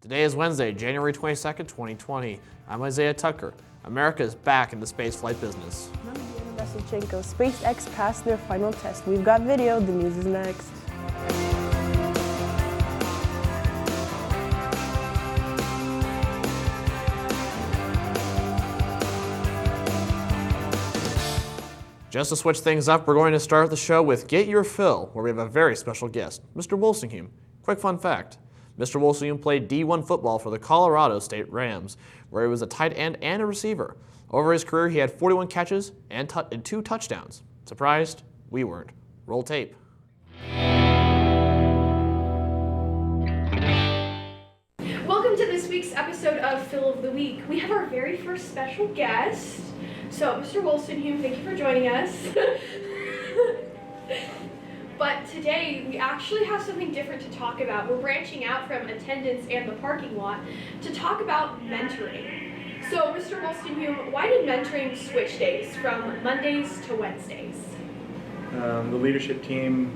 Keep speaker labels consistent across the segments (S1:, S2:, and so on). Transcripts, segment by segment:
S1: Today is Wednesday, January 22nd, 2020. I'm Isaiah Tucker. America is back in the spaceflight business.
S2: I'm Diana Veselchenko. SpaceX passed their final test. We've got video. The news is next.
S1: Just to switch things up, we're going to start the show with Get Your Fill, where we have a very special guest, Mr. Wolstenhume. Quick fun fact. Mr. Wolstenhume played D1 football for the Colorado State Rams, where he was a tight end and a receiver. Over his career, he had 41 catches and 2 touchdowns. Surprised? We weren't. Roll tape.
S3: Welcome to this week's episode of Fill of the Week. We have our very first special guest. So, Mr. Wolstenhume, thank you for joining us. But today, we actually have something different to talk about. We're branching out from attendance and the parking lot to talk about mentoring. So, Mr. Wolstenhume, why did mentoring switch days from Mondays to Wednesdays?
S4: The leadership team,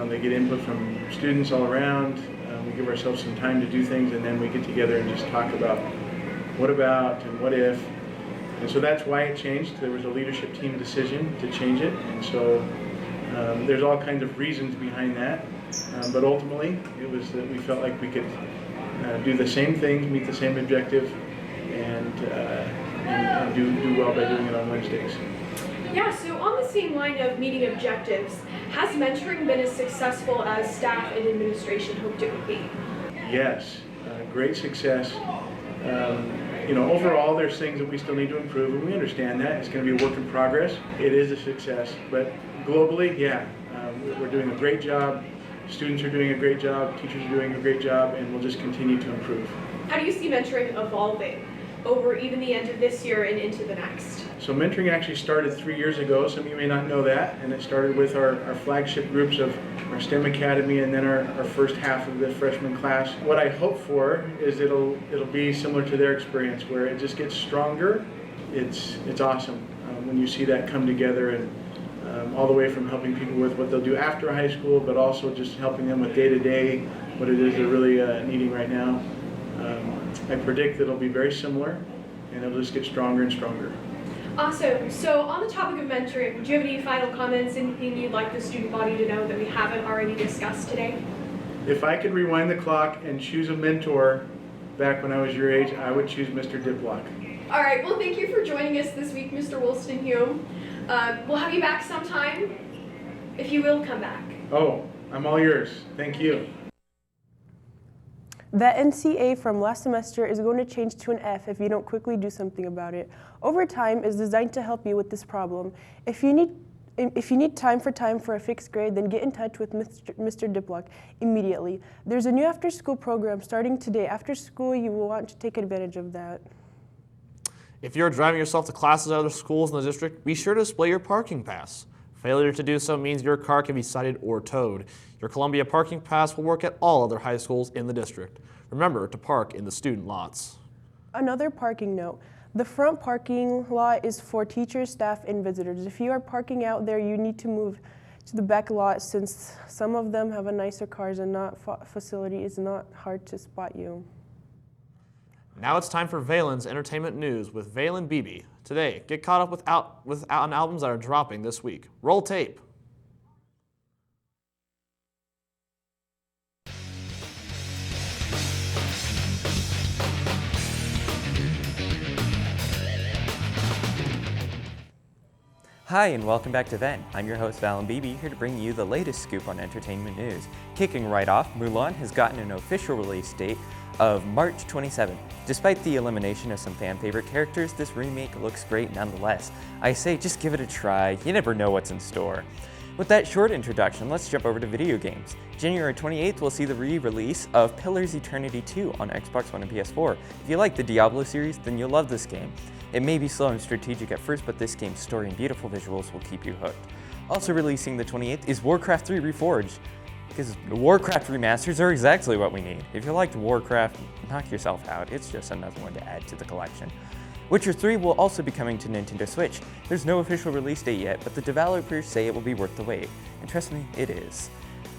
S4: they get input from students all around. We give ourselves some time to do things, and then we get together and just talk about what about and what if. And so that's why it changed. There was a leadership team decision to change it, and so there's all kinds of reasons behind that. But ultimately, it was that we felt like we could do the same things, meet the same objective, and do well by doing it on Wednesdays.
S3: Yeah, so on the same line of meeting objectives, has mentoring been as successful as staff and administration hoped it would be?
S4: Yes, great success. Overall there's things that we still need to improve, and we understand that. It's going to be a work in progress. It is a success, but globally, we're doing a great job. Students are doing a great job, teachers are doing a great job, and we'll just continue to improve.
S3: How do you see mentoring evolving over even the end of this year and into the next?
S4: So mentoring actually started 3 years ago. Some of you may not know that, and it started with our flagship groups of our STEM Academy and then our first half of the freshman class. What I hope for is it'll be similar to their experience, where it just gets stronger. It's awesome when you see that come together, and all the way from helping people with what they'll do after high school, but also just helping them with day-to-day, what it is they're really needing right now. I predict that it'll be very similar, and it'll just get stronger and stronger.
S3: Awesome. So on the topic of mentoring, do you have any final comments, anything you'd like the student body to know that we haven't already discussed today?
S4: If I could rewind the clock and choose a mentor back when I was your age, I would choose Mr. Diplock.
S3: All right. Well, thank you for joining us this week, Mr. Wolstenhume. We'll have you back sometime. If you will, come back.
S4: Oh, I'm all yours. Thank you.
S2: The NCA from last semester is going to change to an F if you don't quickly do something about it. Overtime is designed to help you with this problem. If you need time for a fixed grade, then get in touch with Mr. Diplock immediately. There's a new after-school program starting today. After school, you will want to take advantage of that.
S1: If you're driving yourself to classes at other schools in the district, be sure to display your parking pass. Failure to do so means your car can be cited or towed. Your Columbia parking pass will work at all other high schools in the district. Remember to park in the student lots.
S2: Another parking note. The front parking lot is for teachers, staff, and visitors. If you are parking out there, you need to move to the back lot since some of them have a nicer cars and facility is not hard to spot you.
S1: Now it's time for Valen's Entertainment News with Valen Beebe. Today, get caught up with albums that are dropping this week. Roll tape.
S5: Hi, and welcome back to Ven. I'm your host, Valen Beebe, here to bring you the latest scoop on entertainment news. Kicking right off, Mulan has gotten an official release date of March 27th. Despite the elimination of some fan-favorite characters, this remake looks great nonetheless. I say just give it a try, you never know what's in store. With that short introduction, let's jump over to video games. January 28th, we'll see the re-release of Pillars Eternity 2 on Xbox One and PS4. If you like the Diablo series, then you'll love this game. It may be slow and strategic at first, but this game's story and beautiful visuals will keep you hooked. Also releasing the 28th is Warcraft 3 Reforged, because Warcraft remasters are exactly what we need. If you liked Warcraft, knock yourself out. It's just another one to add to the collection. Witcher 3 will also be coming to Nintendo Switch. There's no official release date yet, but the developers say it will be worth the wait. And trust me, it is.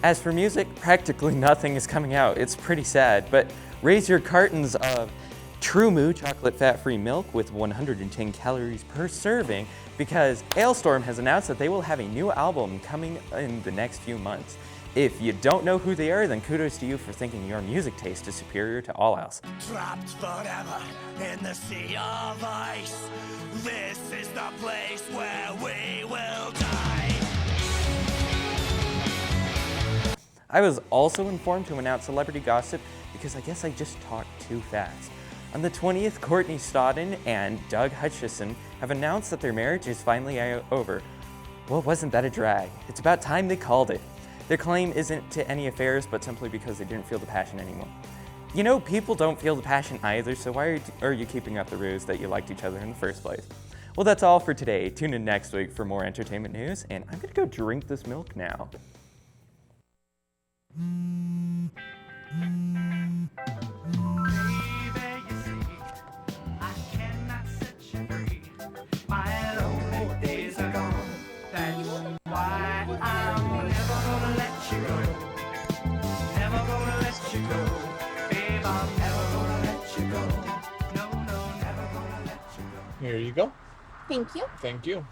S5: As for music, practically nothing is coming out. It's pretty sad, but Raise your cartons of True Moo chocolate fat-free milk with 110 calories per serving because Alestorm has announced that they will have a new album coming in the next few months. If you don't know who they are, then kudos to you for thinking your music taste is superior to all else.
S6: Trapped forever in the sea of ice. This is the place where we will die.
S5: I was also informed to announce celebrity gossip because I guess I just talked too fast. On the 20th, Courtney Stodden and Doug Hutchison have announced that their marriage is finally over. Well, wasn't that a drag? It's about time they called it. Their claim isn't to any affairs, but simply because they didn't feel the passion anymore. You know, people don't feel the passion either, so why are you keeping up the ruse that you liked each other in the first place? Well, that's all for today. Tune in next week for more entertainment news, and I'm gonna go drink this milk now.
S7: Here you go.
S8: Thank you.
S7: Thank you.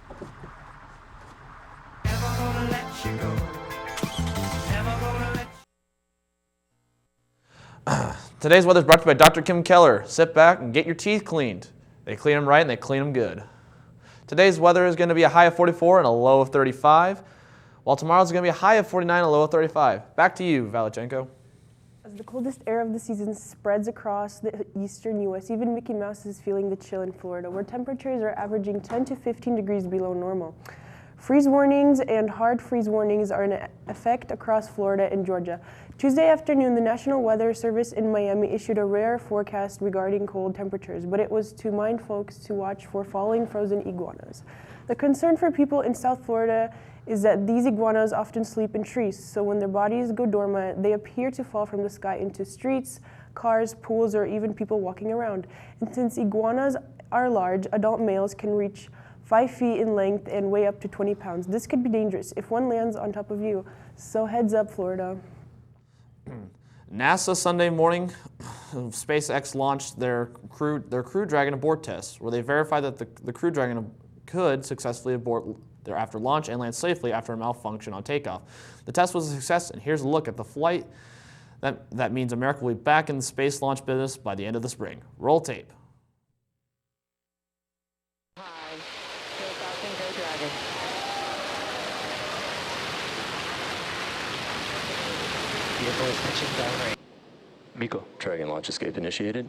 S1: Today's weather is brought to you by Dr. Kim Keller. Sit back and get your teeth cleaned. They clean them right and they clean them good. Today's weather is going to be a high of 44 and a low of 35, while tomorrow's going to be a high of 49 and a low of 35. Back to you, Valachenko.
S2: As the coldest air of the season spreads across the eastern U.S., even Mickey Mouse is feeling the chill in Florida, where temperatures are averaging 10 to 15 degrees below normal. Freeze warnings and hard freeze warnings are in effect across Florida and Georgia. Tuesday afternoon, the National Weather Service in Miami issued a rare forecast regarding cold temperatures, but it was to remind folks to watch for falling frozen iguanas. The concern for people in South Florida is that these iguanas often sleep in trees, so when their bodies go dormant, they appear to fall from the sky into streets, cars, pools, or even people walking around. And since iguanas are large, adult males can reach 5 feet in length and weigh up to 20 pounds. This could be dangerous if one lands on top of you, so heads up, Florida.
S1: NASA Sunday morning, SpaceX launched their Crew Dragon abort test, where they verified that the Crew Dragon could successfully abort after launch and land safely after a malfunction on takeoff. The test was a success, and here's a look at the flight. That means America will be back in the space launch business by the end of the spring. Roll tape.
S9: Vehicle is pitching down right. Miko, Dragon launch escape initiated.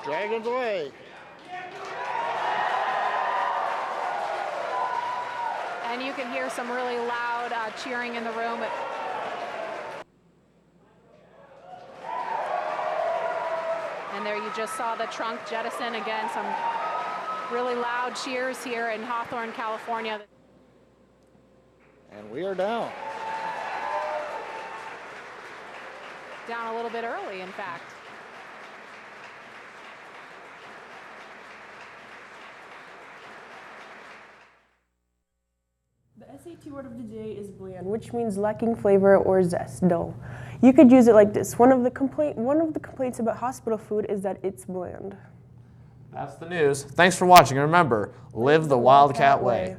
S7: Dragons away.
S8: And you can hear some really loud cheering in the room. And there you just saw the trunk jettison again. Some really loud cheers here in Hawthorne, California.
S7: And we are down.
S8: Down a little bit early, in fact.
S2: The SAT word of the day is bland, which means lacking flavor or zest, dull. You could use it like this. One of the complaints about hospital food is that it's bland.
S1: That's the news. Thanks for watching, and remember, live the Wildcat way.